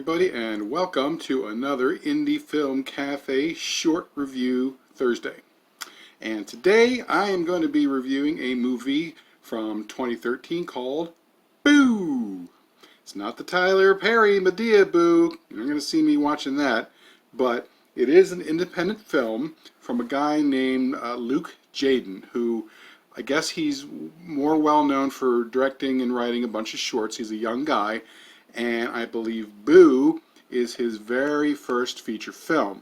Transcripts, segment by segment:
everybody, and welcome to another Indie Film Cafe Short Review Thursday. And today I am going to be reviewing a movie from 2013 called Boo! It's not the Tyler Perry Medea Boo, you're not going to see me watching that, but it is an independent film from a guy named Luke Jaden, who I guess he's more well known for directing and writing a bunch of shorts. He's a young guy, and I believe Boo is his very first feature film.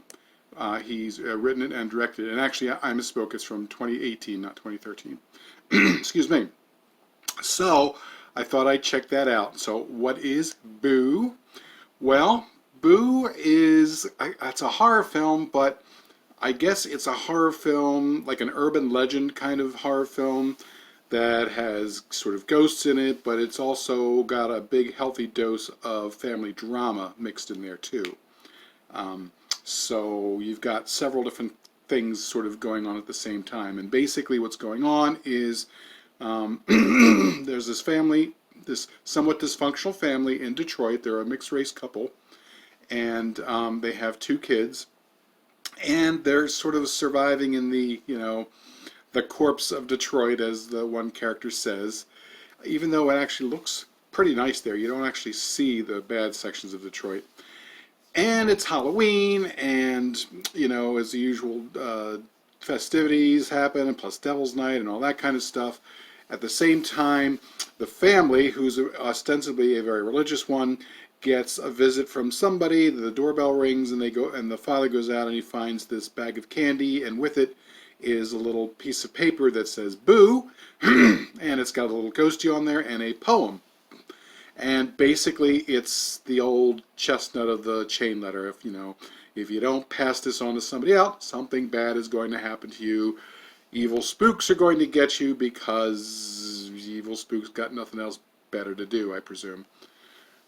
He's written it and directed it, and actually I misspoke, it's from 2018, not 2013. Excuse me. So I thought I'd check that out. So what is Boo? Well, Boo is, it's a horror film, but I guess it's a horror film, like an urban legend kind of horror film that has sort of ghosts in it, but it's also got a big healthy dose of family drama mixed in there too. So you've got several different things sort of going on at the same time, and basically what's going on is there's this family, this somewhat dysfunctional family in Detroit. They're a mixed race couple, and they have two kids, and they're sort of surviving in the, the corpse of Detroit, as the one character says, even though it actually looks pretty nice there. You don't actually see the bad sections of Detroit. And it's Halloween, and, as the usual, festivities happen, and plus Devil's Night and all that kind of stuff. At the same time, the family, who's ostensibly a very religious one, gets a visit from somebody. The doorbell rings, and the father goes out and he finds this bag of candy, and with it is a little piece of paper that says Boo, and it's got a little ghosty on there and a poem. And basically it's the old chestnut of the chain letter. If you don't pass this on to somebody else, something bad is going to happen to you. Evil spooks are going to get you because evil spooks got nothing else better to do, I presume.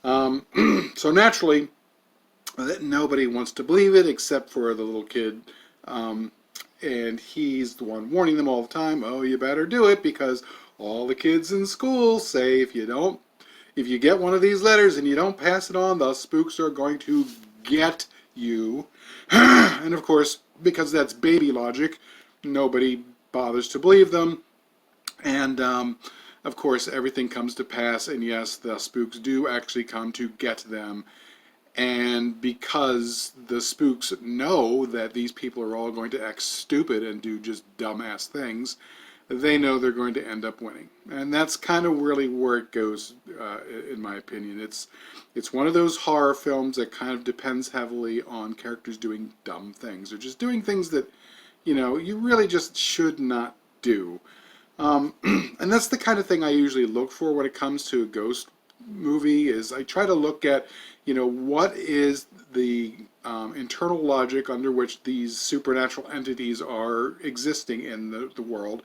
So naturally, nobody wants to believe it except for the little kid. And he's the one warning them all the time, oh, you better do it, because all the kids in school say if you get one of these letters and you don't pass it on, the spooks are going to get you. And of course, because that's baby logic, nobody bothers to believe them. And of course, everything comes to pass, and yes, the spooks do actually come to get them. And because the spooks know that these people are all going to act stupid and do just dumbass things, they know they're going to end up winning. And that's kind of really where it goes, in my opinion. It's one of those horror films that kind of depends heavily on characters doing dumb things, or just doing things that, you really just should not do. And that's the kind of thing I usually look for when it comes to a ghost movie. Is I try to look at, what is the internal logic under which these supernatural entities are existing in the world,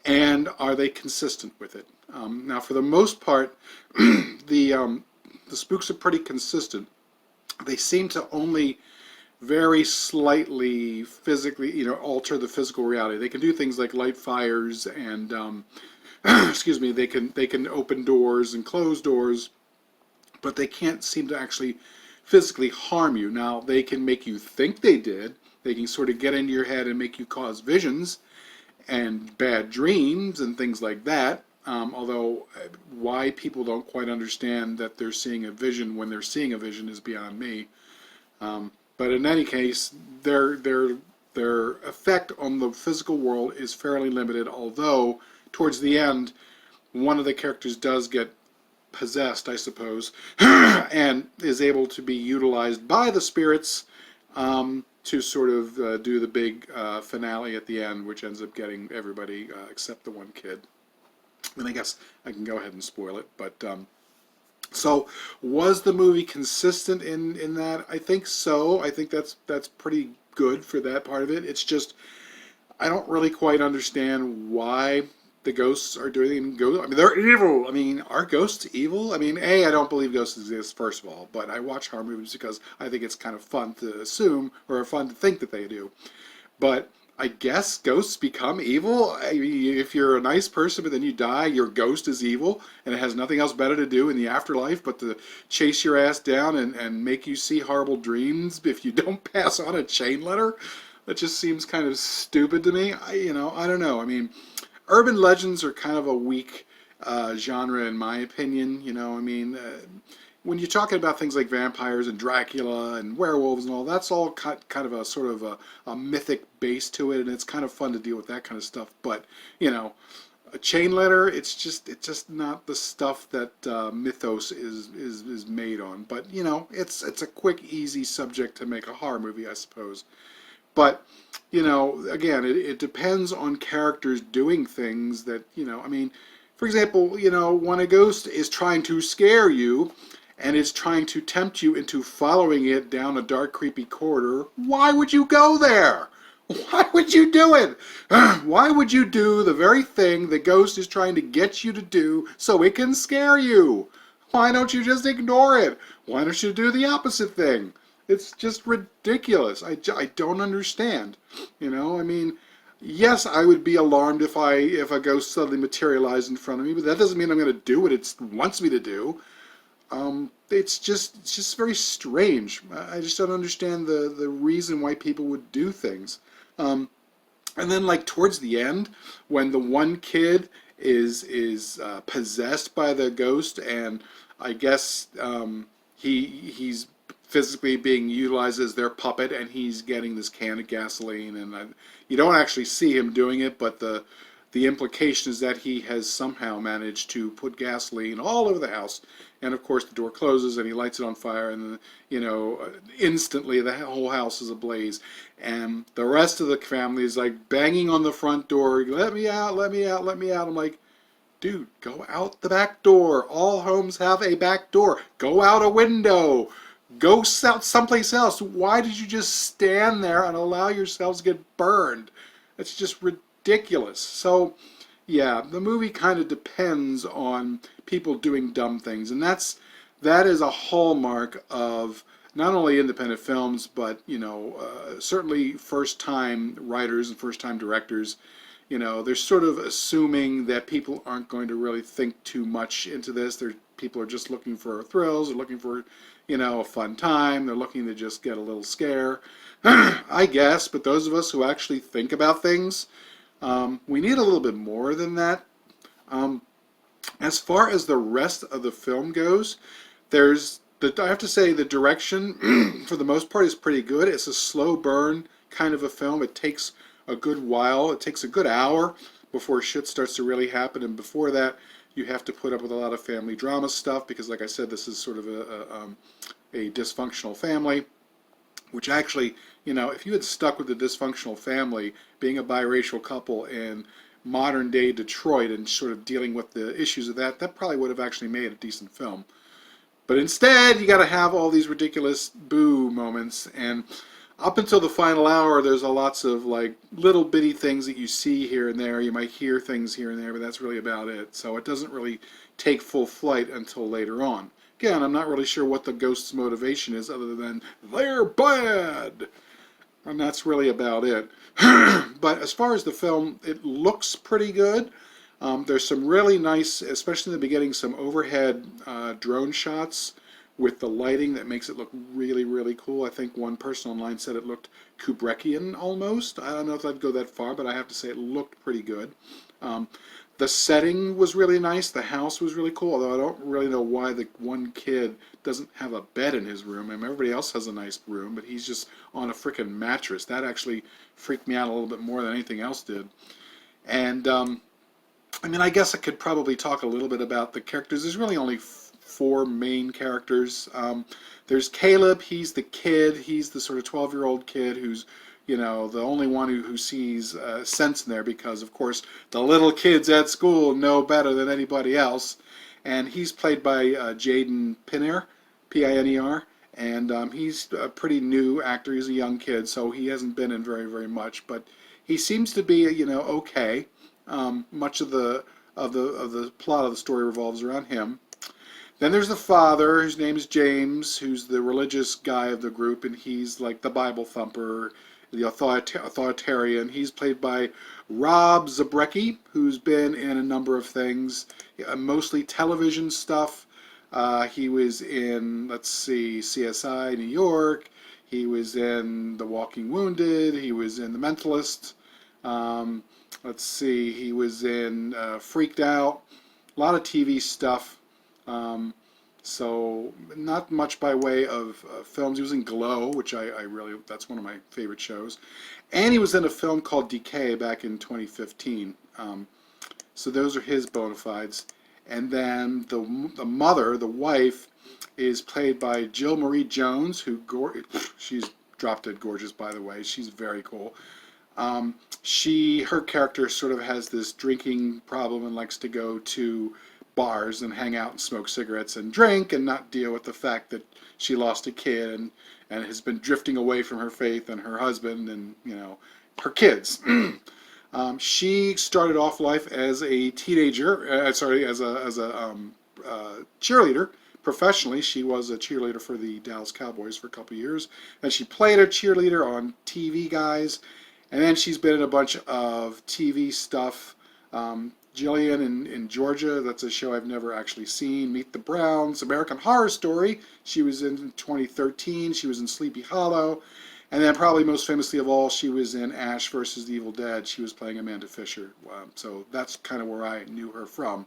and are they consistent with it? Now, for the most part, the spooks are pretty consistent. They seem to only very slightly physically, alter the physical reality. They can do things like light fires and, excuse me, they can open doors and close doors, but they can't seem to actually physically harm you. Now, they can make you think they did. They can sort of get into your head and make you cause visions and bad dreams and things like that. Although why people don't quite understand that they're seeing a vision when they're seeing a vision is beyond me. But in any case, their effect on the physical world is fairly limited, although towards the end, one of the characters does get possessed, I suppose, and is able to be utilized by the spirits to sort of do the big finale at the end, which ends up getting everybody except the one kid. And I guess I can go ahead and spoil it, but so was the movie consistent in that? I think so. I think that's pretty good for that part of it. It's just I don't really quite understand why the ghosts are doing ghosts. I mean, they're evil. I mean, are ghosts evil? I mean, I don't believe ghosts exist, first of all, but I watch horror movies because I think it's kind of fun to assume, or fun to think that they do. But I guess ghosts become evil. I mean, if you're a nice person but then you die, your ghost is evil, and it has nothing else better to do in the afterlife but to chase your ass down and make you see horrible dreams if you don't pass on a chain letter. That just seems kind of stupid to me. I don't know. I mean, urban legends are kind of a weak genre in my opinion. I mean, when you're talking about things like vampires and Dracula and werewolves and all, that's all kind of a sort of a mythic base to it, and it's kind of fun to deal with that kind of stuff. But a chain letter, it's just not the stuff that mythos is made on. But it's a quick, easy subject to make a horror movie, I suppose. But again, it depends on characters doing things that I mean, for example, when a ghost is trying to scare you and is trying to tempt you into following it down a dark, creepy corridor, why would you go there? Why would you do it? Why would you do the very thing the ghost is trying to get you to do so it can scare you? Why don't you just ignore it? Why don't you do the opposite thing? It's just ridiculous. I don't understand. I mean, yes, I would be alarmed if a ghost suddenly materialized in front of me, but that doesn't mean I'm going to do what it wants me to do. It's just very strange. I just don't understand the reason why people would do things. And then like towards the end, when the one kid is possessed by the ghost, and I guess he's physically being utilized as their puppet, and he's getting this can of gasoline, and you don't actually see him doing it, but the implication is that he has somehow managed to put gasoline all over the house, and of course the door closes and he lights it on fire, and instantly the whole house is ablaze, and the rest of the family is like banging on the front door, let me out, let me out, let me out. I'm like, dude, go out the back door. All homes have a back door. Go out a window. Go out someplace else. Why did you just stand there and allow yourselves to get burned? It's just ridiculous. So, yeah, the movie kind of depends on people doing dumb things, and that is a hallmark of not only independent films, but certainly first-time writers and first-time directors. They're sort of assuming that people aren't going to really think too much into this. People are just looking for thrills. They're looking for a fun time. They're looking to just get a little scare, I guess. But those of us who actually think about things, we need a little bit more than that. As far as the rest of the film goes, I have to say the direction, for the most part, is pretty good. It's a slow burn kind of a film. It takes a good while. It takes a good hour before shit starts to really happen, and before that, you have to put up with a lot of family drama stuff because, like I said, this is sort of a dysfunctional family, which actually, if you had stuck with the dysfunctional family, being a biracial couple in modern day Detroit and sort of dealing with the issues of that probably would have actually made a decent film. But instead, you got to have all these ridiculous boo moments, and up until the final hour, there's lots of like little bitty things that you see here and there. You might hear things here and there, but that's really about it. So it doesn't really take full flight until later on. Again, I'm not really sure what the ghost's motivation is other than they're bad. And that's really about it. But as far as the film, it looks pretty good. There's some really nice, especially in the beginning, some overhead drone shots with the lighting that makes it look really, really cool. I think one person online said it looked Kubrickian almost. I don't know if I'd go that far, but I have to say it looked pretty good. The setting was really nice. The house was really cool, although I don't really know why the one kid doesn't have a bed in his room. I mean, everybody else has a nice room, but he's just on a freaking mattress. That actually freaked me out a little bit more than anything else did. And, I mean, I guess I could probably talk a little bit about the characters. There's really only four main characters. There's Caleb. He's the kid. He's the sort of 12-year-old kid who's, the only one who sees sense in there because, of course, the little kids at school know better than anybody else. And he's played by Jaden Pinner, Piner, and he's a pretty new actor. He's a young kid, so he hasn't been in very, very much, but he seems to be, okay. Much of the plot of the story revolves around him. Then there's the father, whose name is James, who's the religious guy of the group, and he's like the Bible thumper, the authoritarian. He's played by Rob Zabrecki, who's been in a number of things, mostly television stuff. He was in, let's see, CSI New York. He was in The Walking Wounded. He was in The Mentalist. Let's see, he was in Freaked Out. A lot of TV stuff. So not much by way of films. He was in Glow, which I really, that's one of my favorite shows. And he was in a film called Decay back in 2015. So those are his bona fides. And then the mother, the wife, is played by Jill Marie Jones, who, she's drop dead gorgeous, by the way. She's very cool. Her character sort of has this drinking problem and likes to go to bars and hang out and smoke cigarettes and drink and not deal with the fact that she lost a kid and has been drifting away from her faith and her husband and, you know, her kids. She started off life as a teenager, as a cheerleader. Professionally, she was a cheerleader for the Dallas Cowboys for a couple of years, and she played a cheerleader on TV Guys, and then she's been in a bunch of TV stuff. Jillian in Georgia, that's a show I've never actually seen. Meet the Browns, American Horror Story, she was in 2013. She was in Sleepy Hollow. And then probably most famously of all, she was in Ash vs. the Evil Dead. She was playing Amanda Fisher. So that's kind of where I knew her from.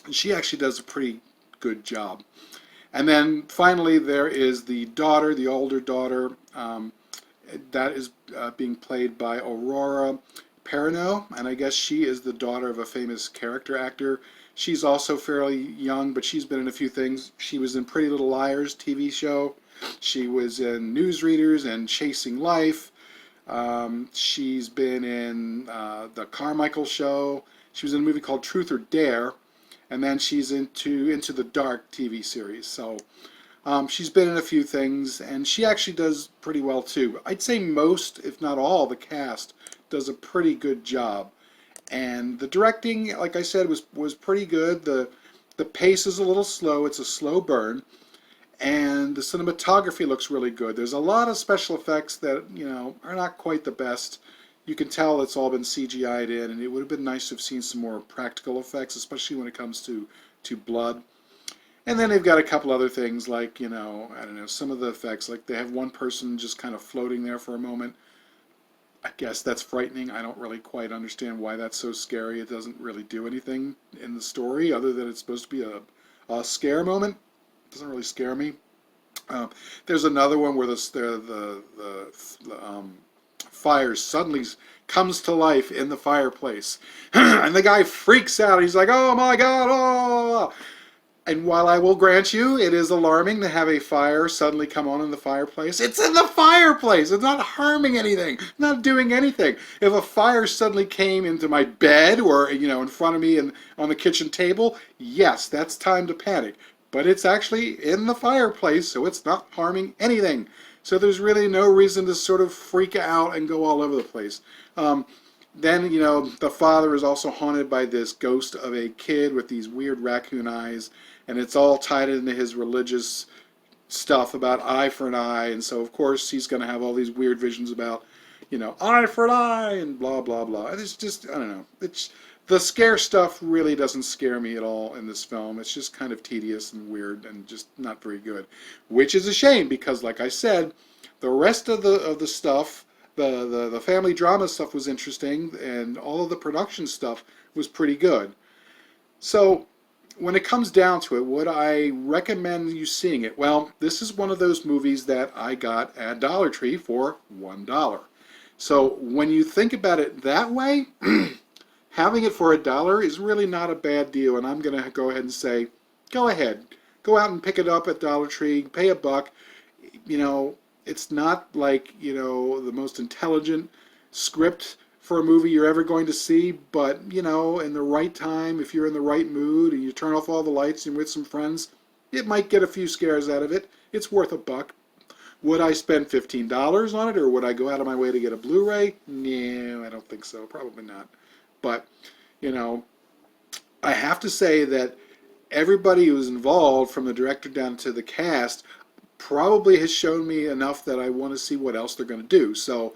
She actually does a pretty good job. And then finally there is the daughter, the older daughter. That is being played by Aurora Perrineau, and I guess she is the daughter of a famous character actor. She's also fairly young, but she's been in a few things. She was in Pretty Little Liars TV show. She was in Newsreaders and Chasing Life. She's been in the Carmichael Show. She was in a movie called Truth or Dare, and then she's into the Dark TV series. So she's been in a few things, and she actually does pretty well too. I'd say most, if not all, the cast does a pretty good job. And the directing, like I said, was pretty good. The pace is a little slow. It's a slow burn. And the cinematography looks really good. There's a lot of special effects that, you know, are not quite the best. You can tell it's all been CGI'd in, and it would have been nice to have seen some more practical effects, especially when it comes to blood. And then they've got a couple other things like, you know, I don't know, some of the effects, like they have one person just kind of floating there for a moment. I guess that's frightening. I don't really quite understand why that's so scary. It doesn't really do anything in the story other than it's supposed to be a scare moment. It doesn't really scare me. There's another one where the fire suddenly comes to life in the fireplace. And the guy freaks out. He's like, oh my God, oh! And while I will grant you, it is alarming to have a fire suddenly come on in the fireplace. It's in the fireplace. It's not harming anything. Not doing anything. If a fire suddenly came into my bed or, you know, in front of me and on the kitchen table, yes, that's time to panic. But it's actually in the fireplace, so it's not harming anything. So there's really no reason to sort of freak out and go all over the place. Then, you know, the father is also haunted by this ghost of a kid with these weird raccoon eyes, and it's all tied into his religious stuff about eye for an eye, and so of course he's going to have all these weird visions about, you know, eye for an eye and blah blah blah. And it's just, I don't know, it's the scare stuff really doesn't scare me at all in this film. It's just kind of tedious and weird and just not very good, which is a shame because, like I said, the rest of the stuff, the family drama stuff was interesting, and all of the production stuff was pretty good. So when it comes down to it, would I recommend you seeing it? Well, this is one of those movies that I got at Dollar Tree for $1. So when you think about it that way, having it for $1 is really not a bad deal, and I'm going to go ahead and say, go ahead. Go out and pick it up at Dollar Tree, pay $1. You know, it's not like, you know, the most intelligent script for a movie you're ever going to see, but, you know, in the right time, if you're in the right mood and you turn off all the lights and you're with some friends, it might get a few scares out of it. It's worth $1. Would I spend $15 on it, or would I go out of my way to get a Blu-ray? No, I don't think so. Probably not. But, you know, I have to say that everybody who was involved, from the director down to the cast, probably has shown me enough that I want to see what else they're going to do. So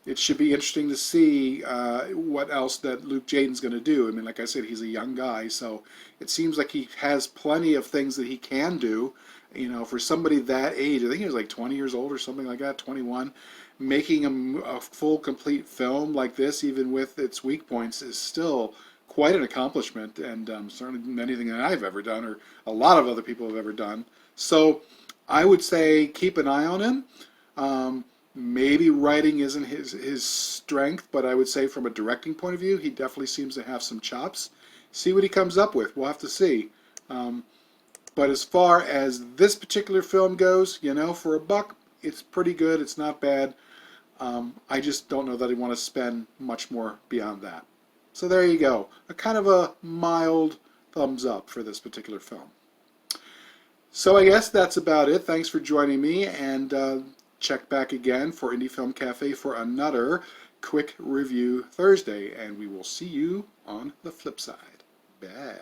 it should be interesting to see what else that Luke Jaden's going to do. I mean, like I said, he's a young guy, so it seems like he has plenty of things that he can do. You know, for somebody that age, I think he was like 20 years old or something like that, 21, making a full, complete film like this, even with its weak points, is still quite an accomplishment, and certainly anything that I've ever done, or a lot of other people have ever done. So I would say keep an eye on him. Maybe writing isn't his strength, but I would say from a directing point of view, he definitely seems to have some chops. See what he comes up with. We'll have to see. But as far as this particular film goes, you know, for a buck, it's pretty good. It's not bad. I just don't know that I want to spend much more beyond that. So there you go. A kind of a mild thumbs up for this particular film. So I guess that's about it. Thanks for joining me, and check back again for Indie Film Cafe for another quick review Thursday, and we will see you on the flip side. Bye.